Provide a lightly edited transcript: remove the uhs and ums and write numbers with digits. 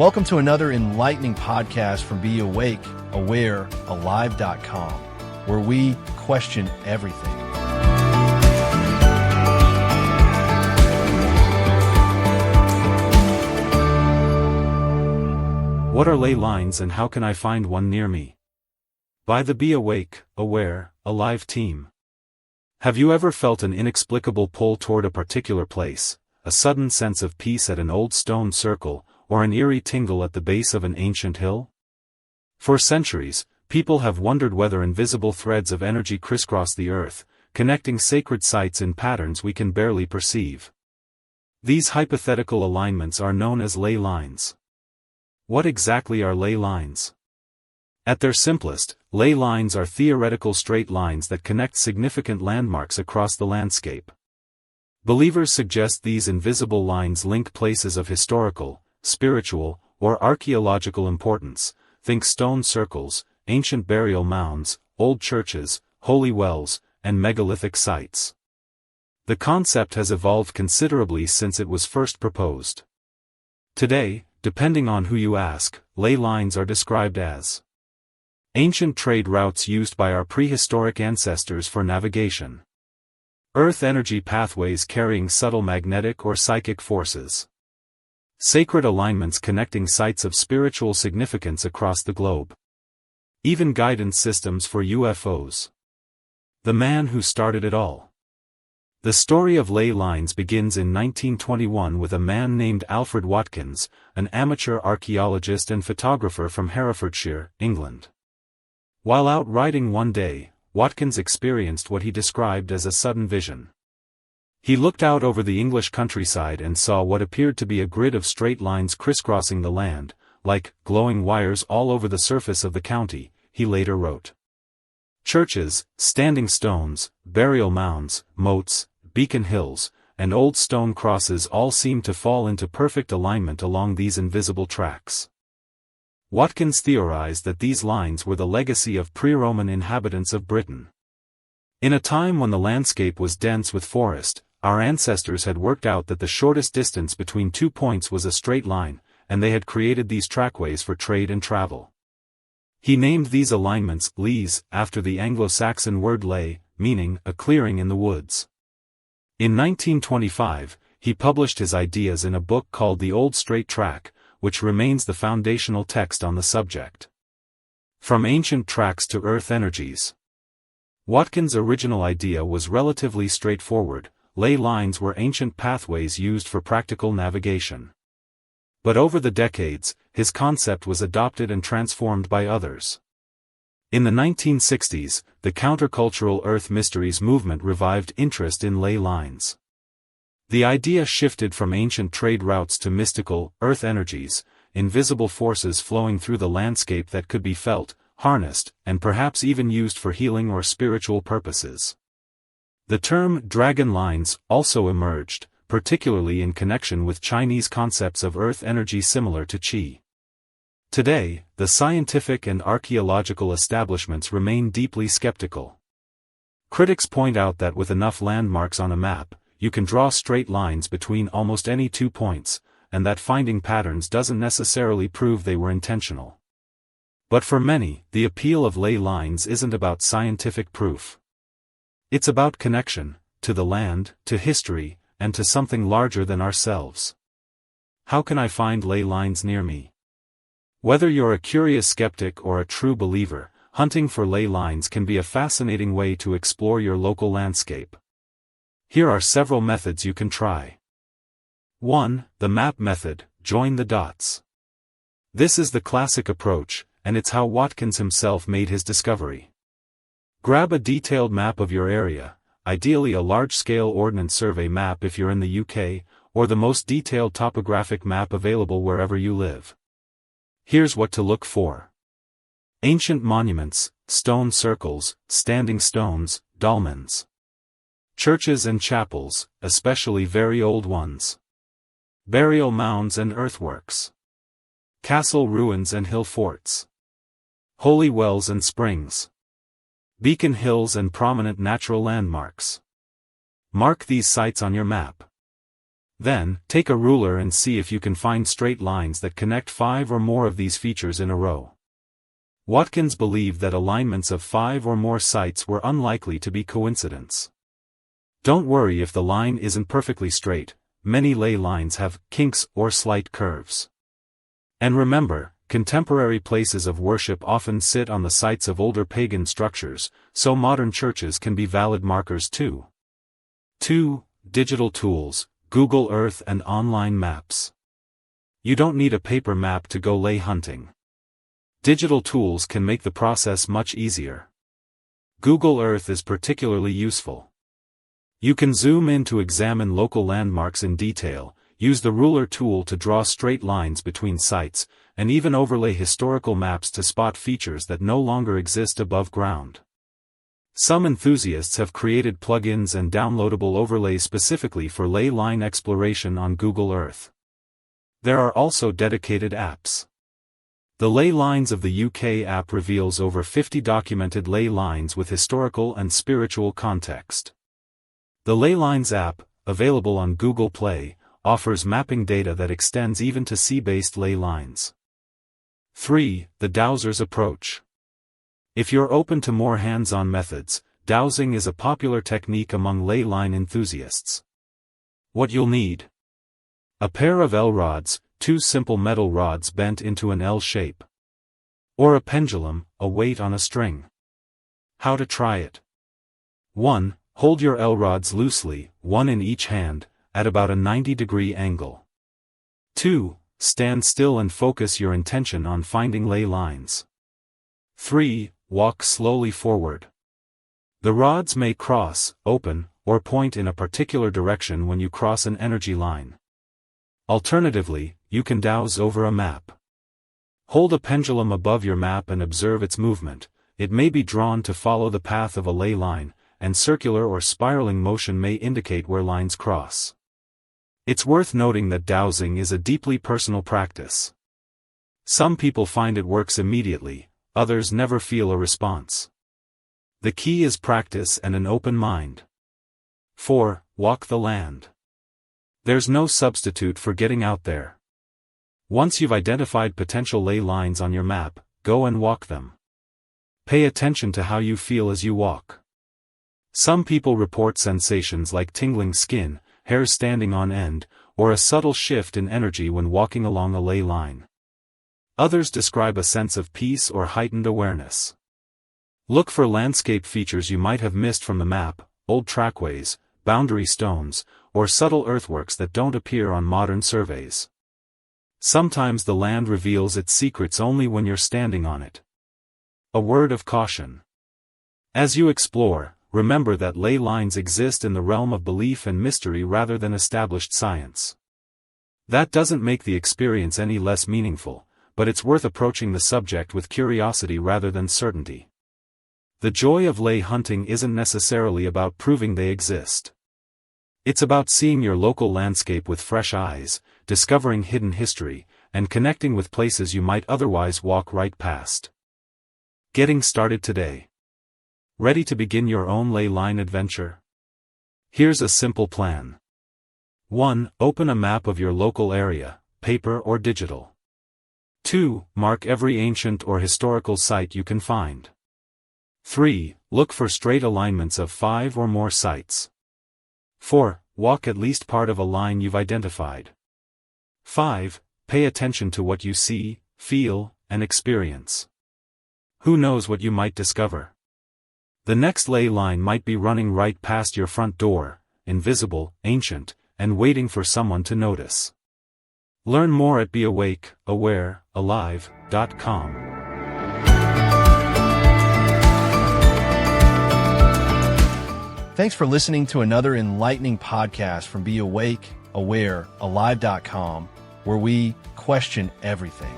Welcome to another enlightening podcast from Be Awake, Aware, Alive.com, where we question everything. What are ley lines and how can I find one near me? By the Be Awake, Aware, Alive team. Have you ever felt an inexplicable pull toward a particular place, a sudden sense of peace at an old stone circle, or an eerie tingle at the base of an ancient hill? For centuries, people have wondered whether invisible threads of energy crisscross the earth, connecting sacred sites in patterns we can barely perceive. These hypothetical alignments are known as ley lines. What exactly are ley lines? At their simplest, ley lines are theoretical straight lines that connect significant landmarks across the landscape. Believers suggest these invisible lines link places of historical, spiritual, or archaeological importance. Think stone circles, ancient burial mounds, old churches, holy wells, and megalithic sites. The concept has evolved considerably since it was first proposed. Today, depending on who you ask, ley lines are described as ancient trade routes used by our prehistoric ancestors for navigation. Earth energy pathways carrying subtle magnetic or psychic forces. Sacred alignments connecting sites of spiritual significance across the globe. Even guidance systems for UFOs. The man who started it all. The story of ley lines begins in 1921 with a man named Alfred Watkins, an amateur archaeologist and photographer from Herefordshire, England. While out riding one day, Watkins experienced what he described as a sudden vision. He looked out over the English countryside and saw what appeared to be a grid of straight lines crisscrossing the land, like glowing wires all over the surface of the county, he later wrote. Churches, standing stones, burial mounds, moats, beacon hills, and old stone crosses all seemed to fall into perfect alignment along these invisible tracks. Watkins theorized that these lines were the legacy of pre-Roman inhabitants of Britain. In a time when the landscape was dense with forest, our ancestors had worked out that the shortest distance between 2 points was a straight line, and they had created these trackways for trade and travel. He named these alignments leys after the Anglo-Saxon word ley, meaning a clearing in the woods. In 1925, he published his ideas in a book called The Old Straight Track, which remains the foundational text on the subject. From ancient tracks to earth energies. Watkins' original idea was relatively straightforward. Ley lines were ancient pathways used for practical navigation. But over the decades, his concept was adopted and transformed by others. In the 1960s, the countercultural Earth Mysteries movement revived interest in ley lines. The idea shifted from ancient trade routes to mystical, earth energies, invisible forces flowing through the landscape that could be felt, harnessed, and perhaps even used for healing or spiritual purposes. The term dragon lines also emerged, particularly in connection with Chinese concepts of earth energy similar to qi. Today, the scientific and archaeological establishments remain deeply skeptical. Critics point out that with enough landmarks on a map, you can draw straight lines between almost any 2 points, and that finding patterns doesn't necessarily prove they were intentional. But for many, the appeal of ley lines isn't about scientific proof. It's about connection, to the land, to history, and to something larger than ourselves. How can I find ley lines near me? Whether you're a curious skeptic or a true believer, hunting for ley lines can be a fascinating way to explore your local landscape. Here are several methods you can try. 1. The map method, join the dots. This is the classic approach, and it's how Watkins himself made his discovery. Grab a detailed map of your area, ideally a large-scale Ordnance Survey map if you're in the UK, or the most detailed topographic map available wherever you live. Here's what to look for. Ancient monuments, stone circles, standing stones, dolmens. Churches and chapels, especially very old ones. Burial mounds and earthworks. Castle ruins and hill forts. Holy wells and springs. Beacon hills and prominent natural landmarks. Mark these sites on your map. Then, take a ruler and see if you can find straight lines that connect 5 or more of these features in a row. Watkins believed that alignments of 5 or more sites were unlikely to be coincidence. Don't worry if the line isn't perfectly straight. Many ley lines have kinks or slight curves. And remember, contemporary places of worship often sit on the sites of older pagan structures, so modern churches can be valid markers too. 2. Digital tools, Google Earth and online maps. You don't need a paper map to go ley hunting. Digital tools can make the process much easier. Google Earth is particularly useful. You can zoom in to examine local landmarks in detail, use the ruler tool to draw straight lines between sites, and even overlay historical maps to spot features that no longer exist above ground. Some enthusiasts have created plugins and downloadable overlays specifically for ley line exploration on Google Earth. There are also dedicated apps. The Ley Lines of the UK app reveals over 50 documented ley lines with historical and spiritual context. The Ley Lines app, available on Google Play, offers mapping data that extends even to sea-based ley lines. 3. The dowser's approach. If you're open to more hands-on methods, dowsing is a popular technique among ley line enthusiasts. What you'll need: a pair of L rods, 2 simple metal rods bent into an L shape. Or a pendulum, a weight on a string. How to try it. 1. Hold your L rods loosely, one in each hand, at about a 90-degree angle. 2. Stand still and focus your intention on finding ley lines. 3. Walk slowly forward. The rods may cross, open, or point in a particular direction when you cross an energy line. Alternatively, you can dowse over a map. Hold a pendulum above your map and observe its movement. It may be drawn to follow the path of a ley line, and circular or spiraling motion may indicate where lines cross. It's worth noting that dowsing is a deeply personal practice. Some people find it works immediately, others never feel a response. The key is practice and an open mind. 4. Walk the land. There's no substitute for getting out there. Once you've identified potential ley lines on your map, go and walk them. Pay attention to how you feel as you walk. Some people report sensations like tingling skin, hairs standing on end, or a subtle shift in energy when walking along a ley line. Others describe a sense of peace or heightened awareness. Look for landscape features you might have missed from the map, old trackways, boundary stones, or subtle earthworks that don't appear on modern surveys. Sometimes the land reveals its secrets only when you're standing on it. A word of caution. As you explore, remember that ley lines exist in the realm of belief and mystery rather than established science. That doesn't make the experience any less meaningful, but it's worth approaching the subject with curiosity rather than certainty. The joy of ley hunting isn't necessarily about proving they exist. It's about seeing your local landscape with fresh eyes, discovering hidden history, and connecting with places you might otherwise walk right past. Getting started today. Ready to begin your own ley line adventure? Here's a simple plan. 1. Open a map of your local area, paper or digital. 2. Mark every ancient or historical site you can find. 3. Look for straight alignments of 5 or more sites. 4. Walk at least part of a line you've identified. 5. Pay attention to what you see, feel, and experience. Who knows what you might discover? The next ley line might be running right past your front door, invisible, ancient, and waiting for someone to notice. Learn more at beawakeawarealive.com. Thanks for listening to another enlightening podcast from Be Awake, Aware, Alive.com, where we question everything.